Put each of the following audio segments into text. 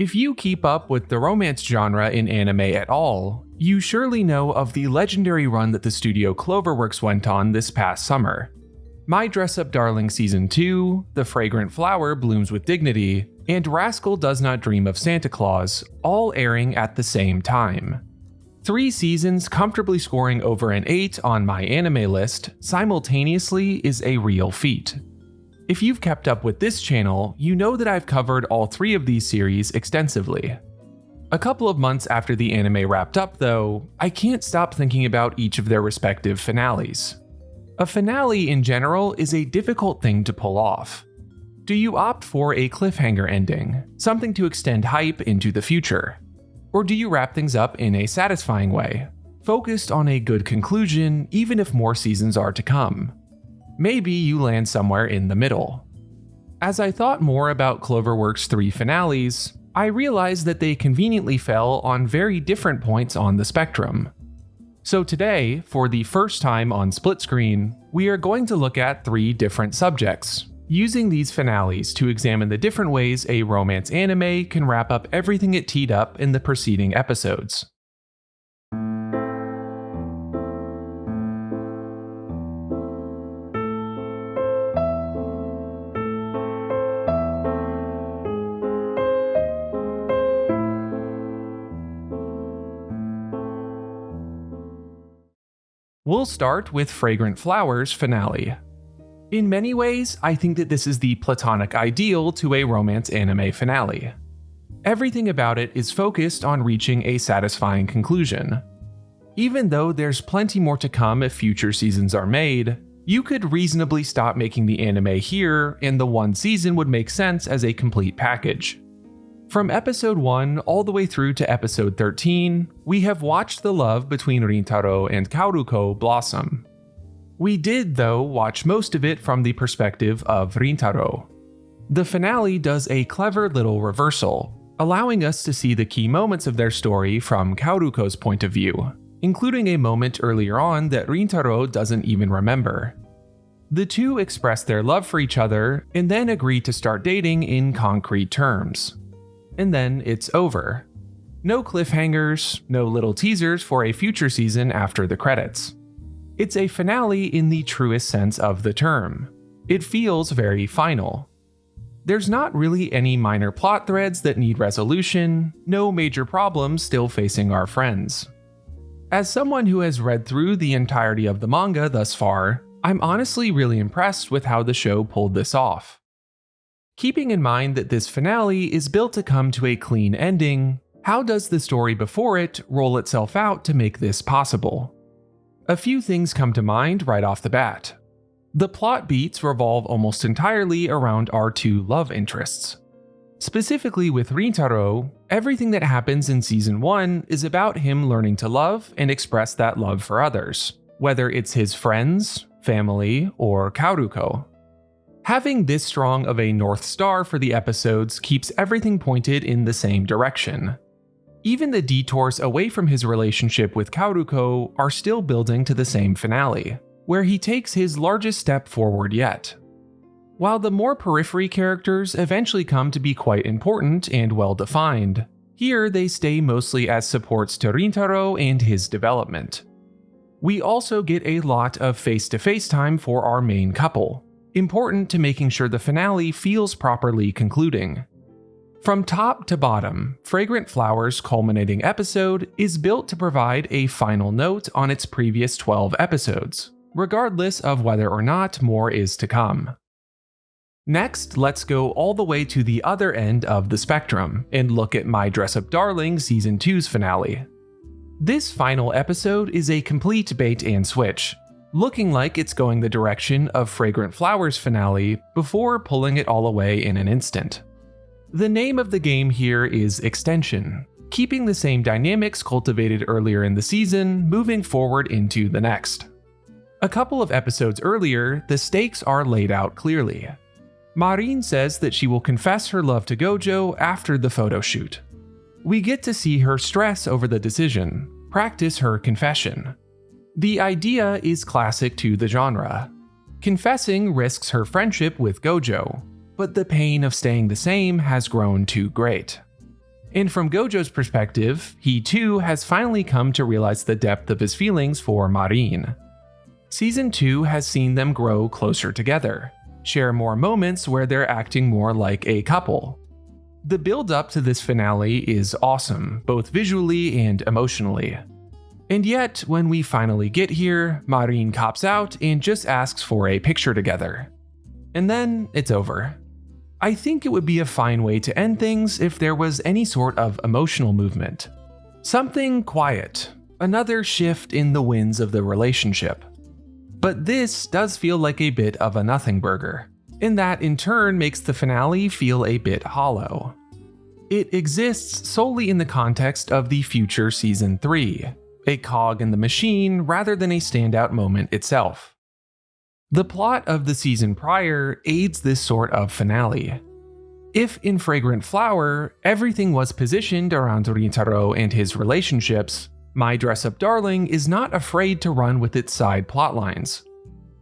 If you keep up with the romance genre in anime at all, you surely know of the legendary run that the studio CloverWorks went on this past summer. My Dress Up Darling Season 2, The Fragrant Flower Blooms with Dignity, and Rascal Does Not Dream of Santa Claus, all airing at the same time. 3 seasons comfortably scoring over an 8 on my anime list simultaneously is a real feat. If you've kept up with this channel, you know that I've covered all 3 of these series extensively. A couple of months after the anime wrapped up though, I can't stop thinking about each of their respective finales. A finale in general is a difficult thing to pull off. Do you opt for a cliffhanger ending, something to extend hype into the future? Or do you wrap things up in a satisfying way, focused on a good conclusion even if more seasons are to come? Maybe you land somewhere in the middle. As I thought more about CloverWorks' 3 finales, I realized that they conveniently fell on very different points on the spectrum. So today, for the first time on split screen, we are going to look at 3 different subjects, using these finales to examine the different ways a romance anime can wrap up everything it teed up in the preceding episodes. We'll start with Fragrant Flower's finale. In many ways, I think that this is the platonic ideal to a romance anime finale. Everything about it is focused on reaching a satisfying conclusion. Even though there's plenty more to come if future seasons are made, you could reasonably stop making the anime here and the one season would make sense as a complete package. From episode 1 all the way through to episode 13, we have watched the love between Rintaro and Kaoruko blossom. We did, though, watch most of it from the perspective of Rintaro. The finale does a clever little reversal, allowing us to see the key moments of their story from Kaoruko's point of view, including a moment earlier on that Rintaro doesn't even remember. The two express their love for each other and then agree to start dating in concrete terms. And then it's over. No cliffhangers, no little teasers for a future season after the credits. It's a finale in the truest sense of the term. It feels very final. There's not really any minor plot threads that need resolution, no major problems still facing our friends. As someone who has read through the entirety of the manga thus far, I'm honestly really impressed with how the show pulled this off. Keeping in mind that this finale is built to come to a clean ending, how does the story before it roll itself out to make this possible? A few things come to mind right off the bat. The plot beats revolve almost entirely around our 2 love interests. Specifically with Rintaro, everything that happens in Season 1 is about him learning to love and express that love for others, whether it's his friends, family, or Kaoruko. Having this strong of a North Star for the episodes keeps everything pointed in the same direction. Even the detours away from his relationship with Kaoruko are still building to the same finale, where he takes his largest step forward yet. While the more periphery characters eventually come to be quite important and well-defined, here they stay mostly as supports to Rintaro and his development. We also get a lot of face-to-face time for our main couple, important to making sure the finale feels properly concluding. From top to bottom, Fragrant Flower's culminating episode is built to provide a final note on its previous 12 episodes, regardless of whether or not more is to come. Next, let's go all the way to the other end of the spectrum and look at My Dress Up Darling Season 2's finale. This final episode is a complete bait and switch, looking like it's going the direction of Fragrant Flower's finale before pulling it all away in an instant. The name of the game here is Extension, keeping the same dynamics cultivated earlier in the season moving forward into the next. A couple of episodes earlier, the stakes are laid out clearly. Marin says that she will confess her love to Gojo after the photo shoot. We get to see her stress over the decision, practice her confession. The idea is classic to the genre. Confessing risks her friendship with Gojo, but the pain of staying the same has grown too great. And from Gojo's perspective, he too has finally come to realize the depth of his feelings for Marin. Season 2 has seen them grow closer together, share more moments where they're acting more like a couple. The build up to this finale is awesome, both visually and emotionally. And yet, when we finally get here, Marin cops out and just asks for a picture together. And then it's over. I think it would be a fine way to end things if there was any sort of emotional movement. Something quiet, another shift in the winds of the relationship. But this does feel like a bit of a nothing burger, and that in turn makes the finale feel a bit hollow. It exists solely in the context of the future Season 3, a cog in the machine rather than a standout moment itself. The plot of the season prior aids this sort of finale. If in Fragrant Flower, everything was positioned around Rintaro and his relationships, My Dress-Up Darling is not afraid to run with its side plotlines.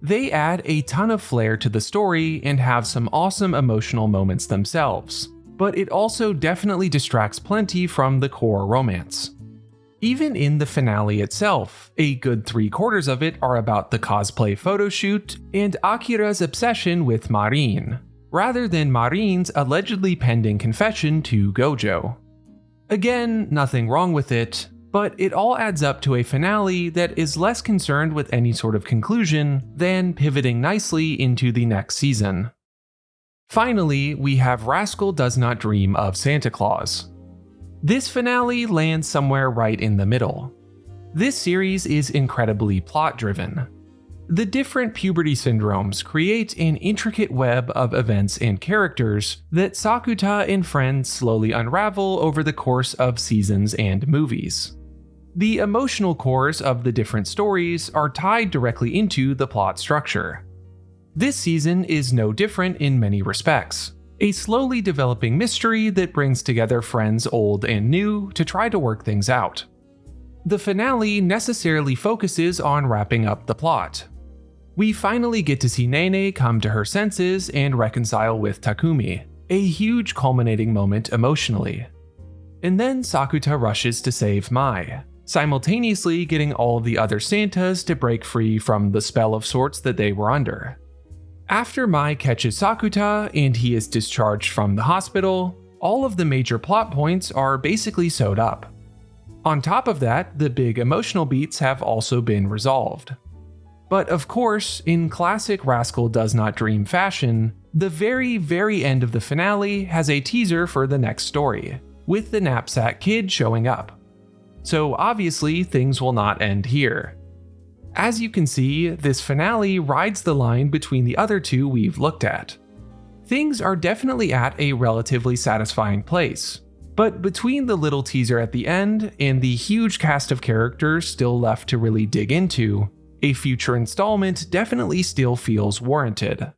They add a ton of flair to the story and have some awesome emotional moments themselves, but it also definitely distracts plenty from the core romance. Even in the finale itself, a good 3/4 of it are about the cosplay photo shoot and Akira's obsession with Marin, rather than Marin's allegedly pending confession to Gojo. Again, nothing wrong with it, but it all adds up to a finale that is less concerned with any sort of conclusion than pivoting nicely into the next season. Finally, we have Rascal Does Not Dream of Santa Claus. This finale lands somewhere right in the middle. This series is incredibly plot-driven. The different puberty syndromes create an intricate web of events and characters that Sakuta and friends slowly unravel over the course of seasons and movies. The emotional cores of the different stories are tied directly into the plot structure. This season is no different in many respects. A slowly developing mystery that brings together friends old and new to try to work things out. The finale necessarily focuses on wrapping up the plot. We finally get to see Nene come to her senses and reconcile with Takumi, a huge culminating moment emotionally. And then Sakuta rushes to save Mai, simultaneously getting all of the other Santas to break free from the spell of sorts that they were under. After Mai catches Sakuta and he is discharged from the hospital, all of the major plot points are basically sewed up. On top of that, the big emotional beats have also been resolved. But of course, in classic Rascal Does Not Dream fashion, the very end of the finale has a teaser for the next story, with the knapsack kid showing up. So obviously, things will not end here. As you can see, this finale rides the line between the other two we've looked at. Things are definitely at a relatively satisfying place, but between the little teaser at the end and the huge cast of characters still left to really dig into, a future installment definitely still feels warranted.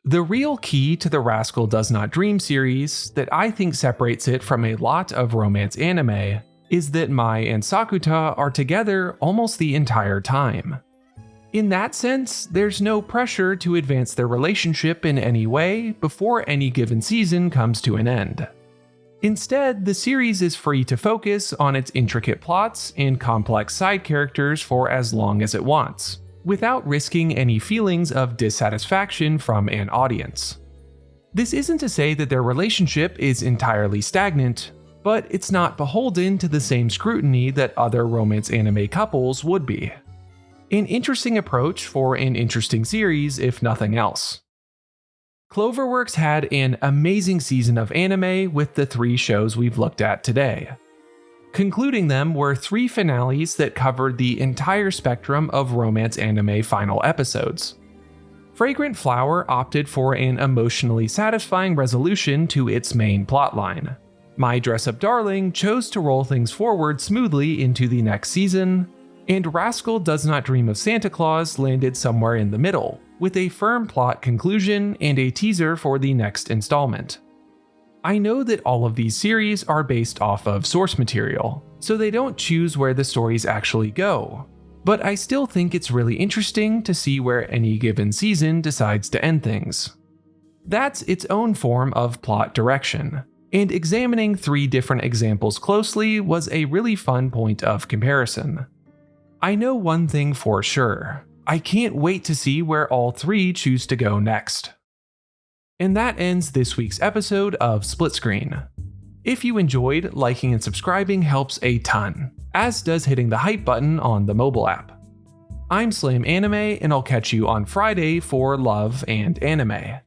The real key to the Rascal Does Not Dream series that I think separates it from a lot of romance anime is that Mai and Sakuta are together almost the entire time. In that sense, there's no pressure to advance their relationship in any way before any given season comes to an end. Instead, the series is free to focus on its intricate plots and complex side characters for as long as it wants, without risking any feelings of dissatisfaction from an audience. This isn't to say that their relationship is entirely stagnant, but it's not beholden to the same scrutiny that other romance anime couples would be. An interesting approach for an interesting series, if nothing else. CloverWorks had an amazing season of anime with the 3 shows we've looked at today. Concluding them were 3 finales that covered the entire spectrum of romance anime final episodes. Fragrant Flower opted for an emotionally satisfying resolution to its main plotline. My Dress-Up Darling chose to roll things forward smoothly into the next season, and Rascal Does Not Dream of Santa Claus landed somewhere in the middle, with a firm plot conclusion and a teaser for the next installment. I know that all of these series are based off of source material, so they don't choose where the stories actually go, but I still think it's really interesting to see where any given season decides to end things. That's its own form of plot direction, and examining 3 different examples closely was a really fun point of comparison. I know one thing for sure: I can't wait to see where all 3 choose to go next. And that ends this week's episode of Split Screen. If you enjoyed, liking and subscribing helps a ton, as does hitting the hype button on the mobile app. I'm SlamAnime, and I'll catch you on Friday for Love and Anime.